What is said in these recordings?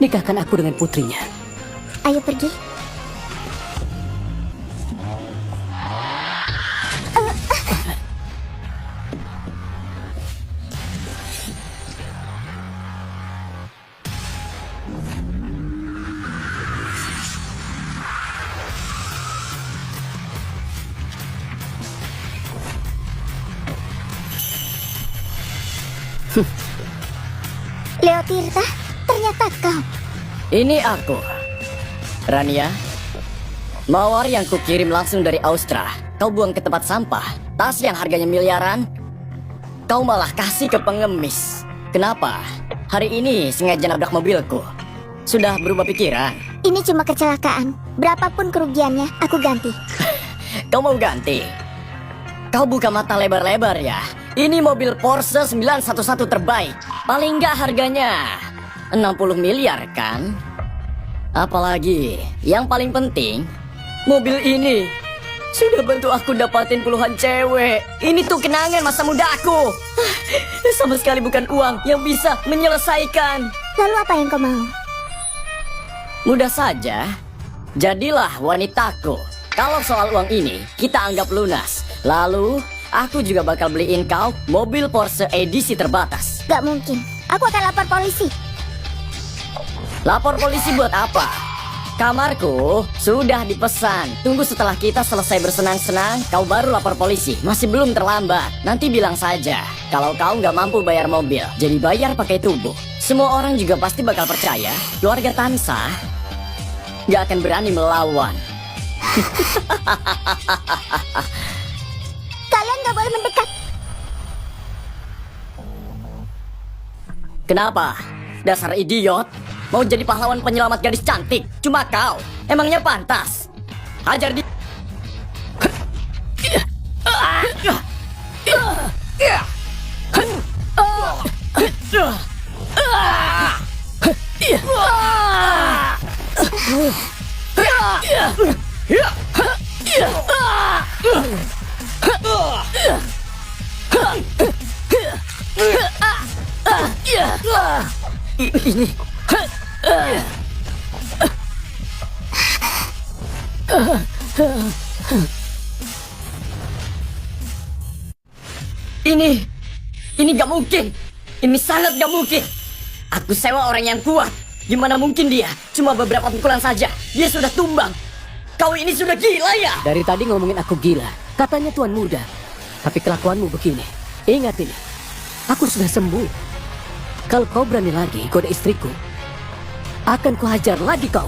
nikahkan aku dengan putrinya. Ayo pergi. Leo Tirta, ternyata kau. Ini aku, Rania. Mawar yang kukirim langsung dari Austra, kau buang ke tempat sampah. Tas yang harganya miliaran, kau malah kasih ke pengemis. Kenapa? Hari ini sengaja nabrak mobilku. Sudah berubah pikiran? Ini cuma kecelakaan. Berapapun kerugiannya, aku ganti. Kau mau ganti? Kau buka mata lebar-lebar ya. Ini mobil Porsche 911 terbaik. Paling nggak harganya 60 miliar kan? Apalagi yang paling penting, mobil ini sudah bantu aku dapatin puluhan cewek. Ini tuh kenangan masa muda aku. Sama sekali bukan uang yang bisa menyelesaikan. Lalu apa yang kau mau? Mudah saja, jadilah wanitaku. Kalau soal uang ini, kita anggap lunas. Lalu, aku juga bakal beliin kau mobil Porsche edisi terbatas. Gak mungkin. Aku akan lapor polisi. Lapor polisi buat apa? Kamarku sudah dipesan. Tunggu setelah kita selesai bersenang-senang, kau baru lapor polisi. Masih belum terlambat. Nanti bilang saja kalau kau nggak mampu bayar mobil, jadi bayar pakai tubuh. Semua orang juga pasti bakal percaya keluarga Tansa nggak akan berani melawan. Kalian gak boleh mendekat. Kenapa? Dasar idiot. Mau jadi pahlawan penyelamat gadis cantik. Cuma kau. Emangnya pantas? Hajar di... Ini... Ini gak mungkin. Ini sangat gak mungkin. Aku sewa orang yang kuat. Gimana mungkin dia? Cuma beberapa pukulan saja dia sudah tumbang. Kau ini sudah gila ya? Dari tadi ngomongin aku gila. Katanya tuan muda. Tapi kelakuanmu begini. Ingat ini. Aku sudah sembuh. Kalau kau berani lagi goda istriku, akan kuhajar lagi kau.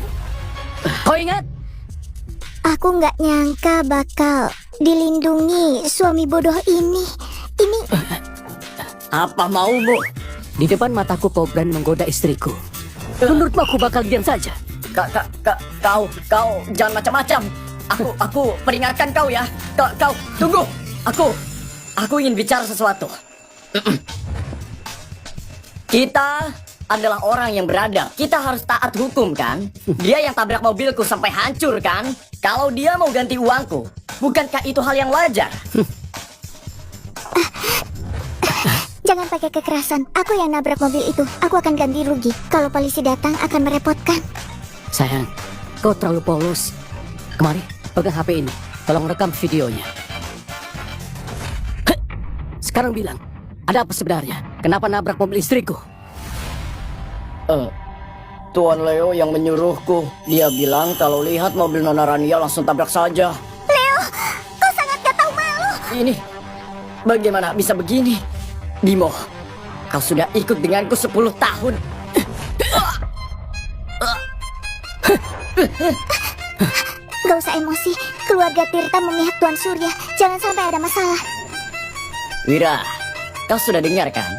Kau ingat? Aku nggak nyangka bakal dilindungi suami bodoh ini. Ini... Apa maumu? Di depan mataku kau berani menggoda istriku. Menurutmu aku bakal diam saja? Kau jangan macam-macam. Aku peringatkan kau ya. Kau tunggu. Aku ingin bicara sesuatu. Kita adalah orang yang beradab. Kita harus taat hukum kan? Dia yang tabrak mobilku sampai hancur kan? Kalau dia mau ganti uangku, bukankah itu hal yang wajar? Jangan pakai kekerasan. Aku yang nabrak mobil itu. Aku akan ganti rugi. Kalau polisi datang akan merepotkan. Sayang, kau terlalu polos. Kemari, pegang HP ini. Tolong rekam videonya. Sekarang bilang, ada apa sebenarnya? Kenapa nabrak mobil istriku? Tuan Leo yang menyuruhku. Dia bilang kalau lihat mobil Nona Rania langsung tabrak saja. Leo, kau sangat gak tahu malu. Ini, bagaimana bisa begini? Bimo, kau sudah ikut denganku 10 tahun. Gak usah emosi. Keluarga Tirta memihak Tuan Surya. Jangan sampai ada masalah. Wira, kau sudah dengar kan?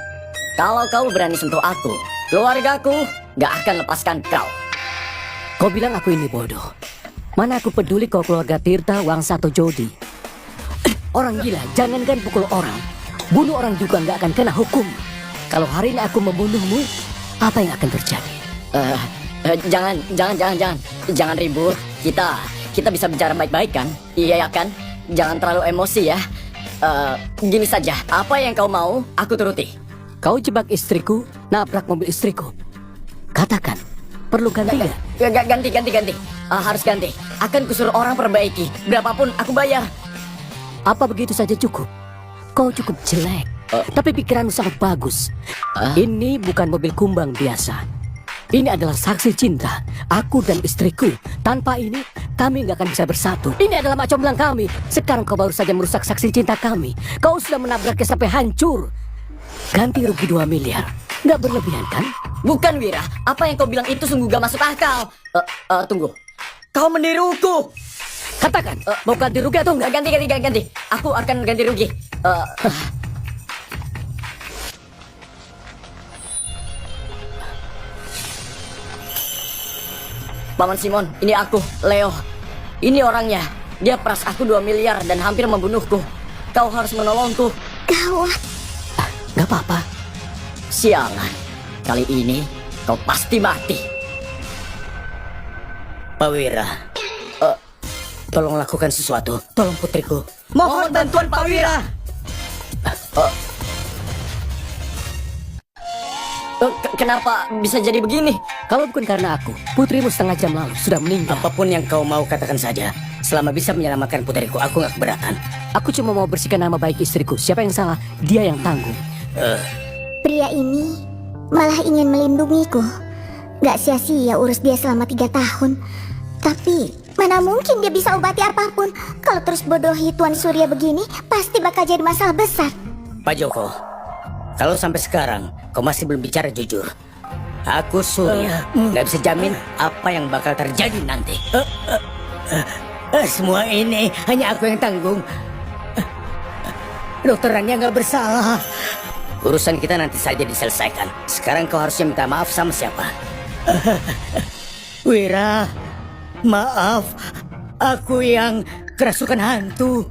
Kalau kau berani sentuh aku, keluargaku gak akan lepaskan kau. Kau bilang aku ini bodoh. Mana aku peduli kau keluarga Tirta, Wangsa atau Jodi. Orang gila, jangankan pukul orang. Bunuh orang juga gak akan kena hukum. Kalau hari ini aku membunuhmu, apa yang akan terjadi? Jangan ribut. Kita bisa bicara baik-baik kan? Iya ya kan? Jangan terlalu emosi ya. Gini saja, apa yang kau mau, aku turuti. Kau jebak istriku, nabrak mobil istriku. Katakan, Perlu ganti nggak? Ganti. Harus ganti. Akan kusuruh orang perbaiki. Berapapun aku bayar. Apa begitu saja cukup? Kau cukup jelek, tapi pikiranmu sangat bagus. Ini bukan mobil kumbang biasa. Ini adalah saksi cinta, aku dan istriku. Tanpa ini, kami nggak akan bisa bersatu. Ini adalah mak comblang kami. Sekarang kau baru saja merusak saksi cinta kami. Kau sudah menabraknya sampai hancur. Ganti rugi 2 miliar. Nggak berlebihan kan? Bukan Wira, apa yang kau bilang itu sungguh gak masuk akal. Tunggu. Kau meniruku. Katakan, mau ganti rugi atau enggak? Ganti. Aku akan ganti rugi. Paman Simon, ini aku, Leo. Ini orangnya. Dia peras aku 2 miliar dan hampir membunuhku. Kau harus menolongku. Gawat. Nggak apa-apa. Sialan. Kali ini kau pasti mati. Pak Wira, tolong lakukan sesuatu. Tolong putriku. Mohon bantuan Pak Wira. Kenapa bisa jadi begini? Kalau bukan karena aku, putrimu setengah jam lalu sudah meninggal. Apapun yang kau mau katakan saja. Selama bisa menyelamatkan putriku, aku gak keberatan. Aku cuma mau bersihkan nama baik istriku. Siapa yang salah, dia yang tanggung. Pria ini malah ingin melindungiku. Gak sia-sia urus dia selama 3 tahun. Tapi mana mungkin dia bisa obati apapun. Kalau terus bodohi Tuan Surya begini, pasti bakal jadi masalah besar. Pak Joko, kalau sampai sekarang kau masih belum bicara jujur, aku Surya gak bisa jamin apa yang bakal terjadi nanti. Semua ini hanya aku yang tanggung. Dokter Rania gak bersalah. Urusan kita nanti saja diselesaikan. Sekarang kau harusnya minta maaf sama siapa? Wira, maaf. Aku yang kerasukan hantu.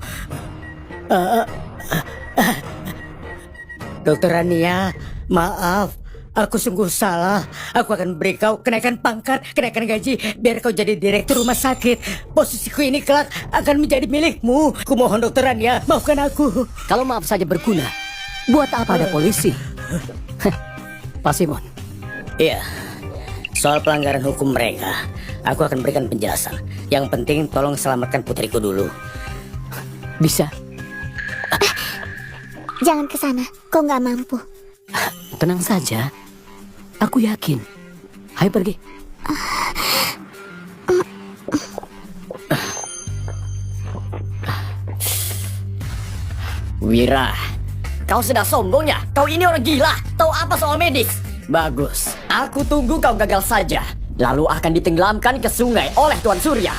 Dokter Rania, maaf. Aku sungguh salah. Aku akan beri kau kenaikan pangkat, kenaikan gaji, biar kau jadi direktur rumah sakit. Posisiku ini kelak akan menjadi milikmu. Kumohon Dokter Rania, maafkan aku. Kalau maaf saja berguna, buat apa ada polisi? Pak Simon. Iya, soal pelanggaran hukum mereka, aku akan berikan penjelasan. Yang penting tolong selamatkan putriku dulu. Bisa. Jangan ke sana, kau nggak mampu. Tenang saja. Aku yakin. Ayo pergi. Wira, kau sudah sombong ya? Kau ini orang gila. Tahu apa soal medis? Bagus. Aku tunggu kau gagal saja. Lalu akan ditenggelamkan ke sungai oleh Tuan Surya.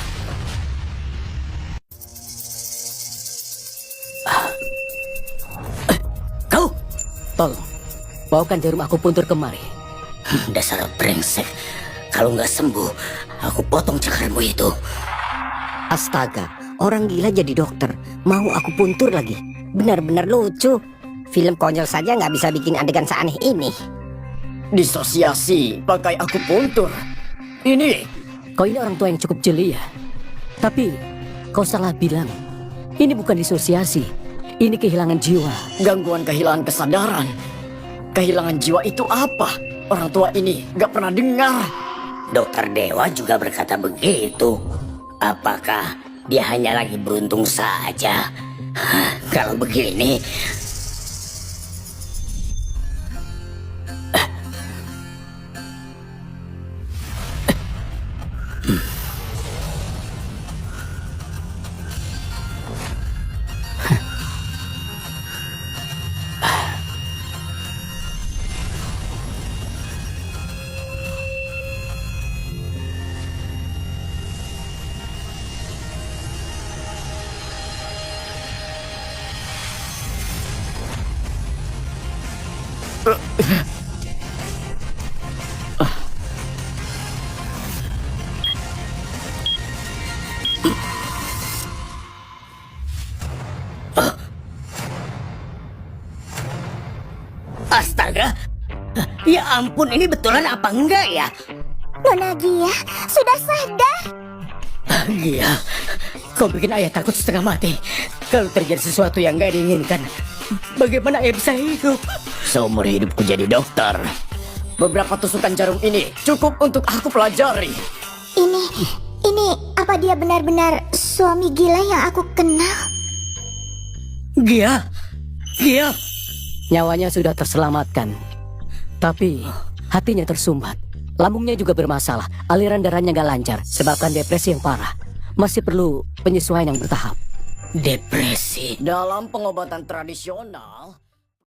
Kau, Tolong, bawakan jarum aku puntur kemari. dasar brengsek. Kalau nggak sembuh, aku potong cakarmu itu. Astaga, orang gila jadi dokter. Mau aku puntur lagi. Benar-benar lucu. Film konyol saja nggak bisa bikin adegan seaneh ini. Disosiasi pakai aku puntur. Ini Kau ini orang tua yang cukup jeli ya. Tapi kau salah bilang. Ini bukan disosiasi. Ini kehilangan jiwa. gangguan kehilangan kesadaran. Kehilangan jiwa itu apa? Orang tua ini gak pernah dengar. Dokter Dewa juga berkata begitu. Apakah dia hanya lagi beruntung saja? Kalau begini, astaga. Ya ampun, ini betulan apa enggak ya? Nona Gia sudah sadar. Iya, kau bikin ayah takut setengah mati. Kalau terjadi sesuatu yang gak diinginkan, bagaimana ayah bisa hidup? Seumur hidupku jadi dokter, Beberapa tusukan jarum ini cukup untuk aku pelajari. Ini apa dia benar-benar suami gila yang aku kenal? Gia. Nyawanya sudah terselamatkan. Tapi hatinya tersumbat. Lambungnya juga bermasalah. Aliran darahnya gak lancar. Sebabkan depresi yang parah. Masih perlu penyesuaian yang bertahap. Depresi. Dalam pengobatan tradisional,